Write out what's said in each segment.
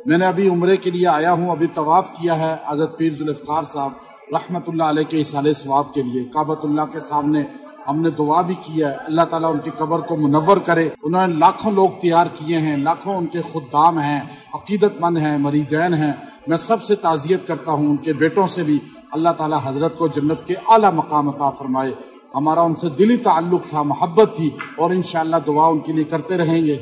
میں نے ابھی عمرے کے لیے آیا ہوں، ابھی طواف کیا ہے حضرت پیر ذوالفقار صاحب رحمۃ اللہ علیہ کے اصالِ ثواب کے لیے، کعبۃ اللہ کے سامنے ہم نے دعا بھی کی ہے، اللہ تعالیٰ ان کی قبر کو منور کرے۔ انہوں نے لاکھوں لوگ تیار کیے ہیں، لاکھوں ان کے خدام ہیں، عقیدت مند ہیں، مریدین ہیں۔ میں سب سے تعزیت کرتا ہوں، ان کے بیٹوں سے بھی اللہ تعالیٰ حضرت کو جنت کے اعلیٰ مقام عطا فرمائے۔ ہمارا ان سے دلی تعلق تھا، محبت تھی، اور انشاءاللہ دعا ان کے لیے کرتے رہیں گے۔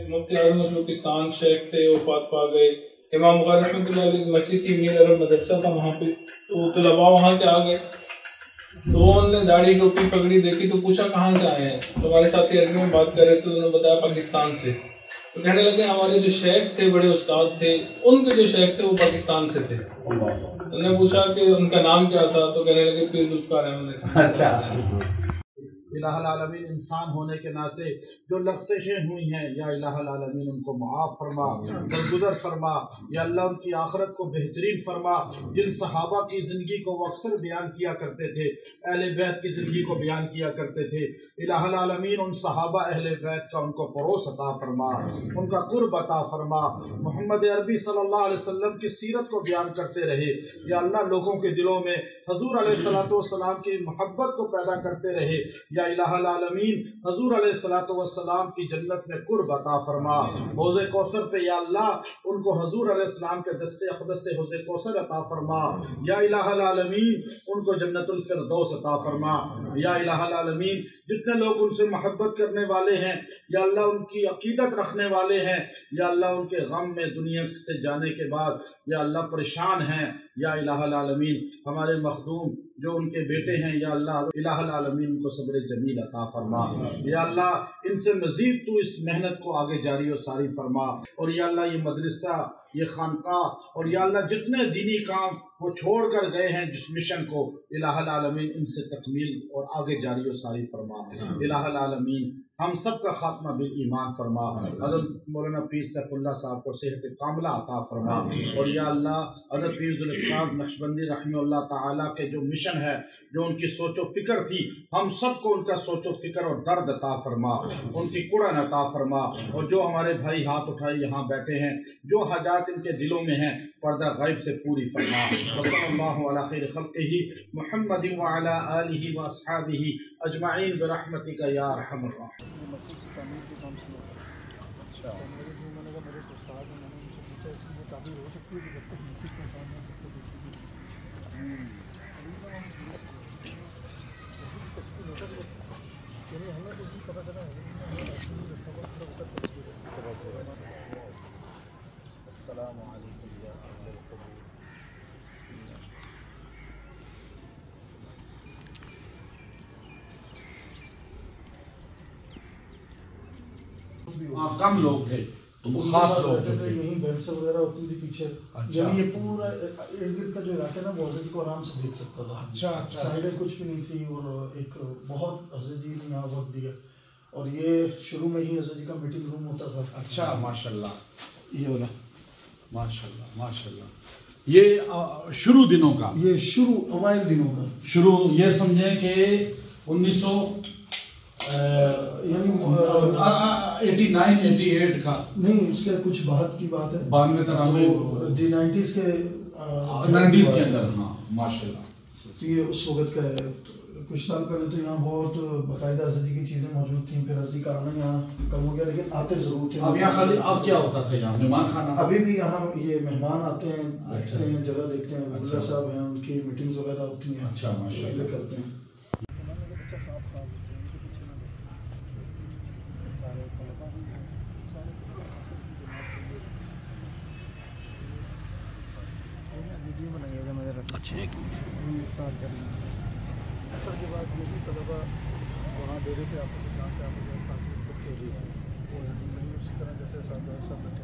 مفتی اعظم بلوچستان شیخ تھے، وفات پا گئے۔ امام بخاری رحمۃ اللہ علیہ مسجد کی میر عرب مدرسہ تھا وہاں پہ، تو طلباء وہاں کے آ گئے، تو انہوں نے داڑھی ٹوپی پگڑی دیکھی تو پوچھا کہاں سے آئے ہیں؟ تو ہمارے ساتھی عربی میں بات کر رہے تھے، انہوں نے بتایا پاکستان سے۔ تو کہنے لگے ہمارے جو شیخ تھے، بڑے استاد تھے، ان کے جو شیخ تھے وہ پاکستان سے تھے۔ انہوں نے پوچھا کہ ان کا نام کیا تھا؟ تو کہنے لگے پیر ذوالفقار احمد۔ اچھا، الہ العالمین انسان ہونے کے ناطے جو لغزشیں ہوئی ہیں، یا الہ العالمین ان کو معاف فرما، درگزر فرما، یا اللہ ان کی آخرت کو بہترین فرما۔ جن صحابہ کی زندگی کو وہ اکثر بیان کیا کرتے تھے، اہل بیت کی زندگی کو بیان کیا کرتے تھے، الہ العالمین ان صحابہ اہل بیت کا ان کو پروس عطا فرما، ان کا قرب عطا فرما۔ محمد عربی صلی اللہ علیہ وسلم کی سیرت کو بیان کرتے رہے، یا اللہ لوگوں کے دلوں میں حضور علیہ السلام کی محبت کو پیدا کرتے رہے، یا الہ العالمین حضور علیہ السلام کی جنت میں قرب عطا فرما۔ حوض کوثر پہ یا اللہ ان کو حضور علیہ السلام کے دست اقدس سے حوض کوثر عطا فرما، یا الہ العالمین ان کو جنت الفردوس عطا فرما۔ یا الہ العالمین جتنے لوگ ان سے محبت کرنے والے ہیں، یا اللہ ان کی عقیدت رکھنے والے ہیں، یا اللہ ان کے غم میں دنیا سے جانے کے بعد یا اللہ پریشان ہیں، یا الہ العالمین ہمارے مخدوم جو ان کے بیٹے ہیں، یا اللہ الہ العالمین ان کو صبر جمیل عطا فرما۔ یا اللہ ان سے مزید تو اس محنت کو آگے جاری و ساری فرما، اور یا اللہ یہ مدرسہ، یہ خانقاہ، اور یا اللہ جتنے دینی کام وہ چھوڑ کر گئے ہیں جس مشن کو، الہ العالمین ان سے تکمیل اور آگے جاری و ساری فرما۔ الہ العالمین ہم سب کا خاتمہ بالایمان فرما۔ حضرت مولانا پیر سیف اللہ صاحب کو صحت کاملہ عطا فرما، اور یا اللہ حضرت پیر ذوالفقار نقشبندی رحمہ اللہ تعالیٰ کے جو مشن ہے، جو ان کی سوچ و فکر تھی، ہم سب کو ان کا سوچ و فکر اور درد عطا فرما، ان کی قرآن عطا فرما۔ اور جو ہمارے بھائی ہاتھ اٹھائے یہاں بیٹھے ہیں، جو حاجات ان کے دلوں میں ہیں، پردہ غیب سے پوری فرما۔ وصلی اللہ علی خیر خلقہ محمد وعلی آلہ واصحابہ اجمعین برحمتک یا ارحم الراحمین۔ السلام علیکم یا اہل القبور۔ کم لوگ تھے، خاص لوگ تھے، یہیں بینسا وغیرہ ہوتی تھی پیچھے، یعنی یہ پورا ارد گرد کا جو علاقہ ہے نا وہ حضرت کو آرام سے دیکھ سکتا تھا۔ اچھا، سائڈیں کچھ بھی نہیں تھی، اور ایک بہت حضرت جی نے یہاں وقت دیا، اور یہ شروع میں ہی حضرت جی کا میٹنگ روم ہوتا تھا۔ اچھا، ماشاء اللہ، یہ والا ماشاء اللہ، ماشاء اللہ۔ یہ شروع دنوں کا، یہ شروع اوائل دنوں کا، شروع یہ سمجھیں کہ 89-88 کا نہیں، اس کے کچھ بعد کی بات ہے، 92-93 جی 90s کے 90s کے اندر۔ ہاں ماشاء اللہ، یہ اس وقت کا ہے۔ کچھ سال پہلے تو یہاں بہت باقاعدہ حضرت جی کی چیزیں موجود تھیں، پھر حضرت جی کا آنا یہاں کم ہو گیا، لیکن آتے ضرور تھے۔ اب یہاں خالی اب کیا ہوتا تھا یہاں مہمان خانہ؟ ابھی بھی یہاں یہ مہمان آتے ہیں، دیکھتے ہیں، جگہ دیکھتے ہیں، اللہ صاحب ہیں، ان کی میٹنگز وغیرہ ہوتی ہیں، اچھا، ماشاء اللہ کرتے ہیں۔ اچھا، ایک اثر کے بعد یہ بھی طلبا وہاں دے رہے تھے آپ کو، جہاں سے آپ کو تعلیم وہ اسی طرح جیسے سب بیٹھے